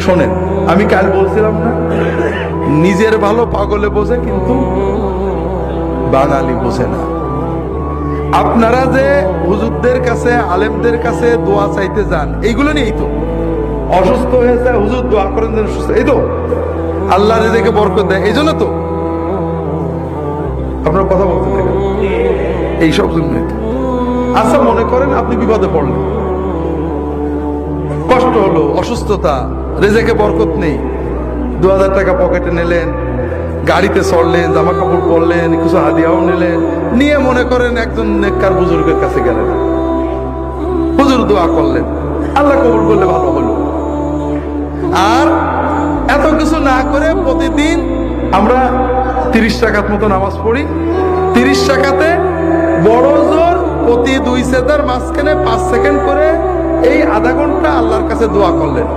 শোনেন, আমি কাল বলছিলাম না, নিজের ভালো পাগলে বোঝে কিন্তু বাঙালি বোঝে না। আপনারা যে হুজুরদের কাছে, আলেমদের কাছে দোয়া চাইতে যান, এইগুলো নিয়েই তো। অসুস্থ হয়েছে, হুজুর দোয়া করেন যেন সুস্থ, এই তো আল্লাহ রিজিকে বরকত দেয়, এই জন্য তো আপনারা কথা বলতে থাকেন, এইসব জন্যই তো। আচ্ছা, মনে করেন আপনি বিপদে পড়লেন, কষ্ট হলো, অসুস্থতা, রিজিকে বরকত নেই, 2000 টাকা পকেটে নিলেন, গাড়িতে চড়লেন, জামা কাপড় পরলেন, কিছু হাদিয়াও নিলেন, নিয়ে মনে করেন একজন নেককার বুজুর্গের কাছে গেলেন, হুজুর দোয়া করলেন, আল্লাহ কবুল করলে ভালো হলো। আর এত কিছু না করে প্রতিদিন আমরা 30 রাকাত মতো নামাজ পড়ি, 30 রাকাতে বড় জোর প্রতি 2 সেজদার মাঝখানে 5 সেকেন্ড করে এই আধা ঘন্টা আল্লাহর কাছে দোয়া করলেন।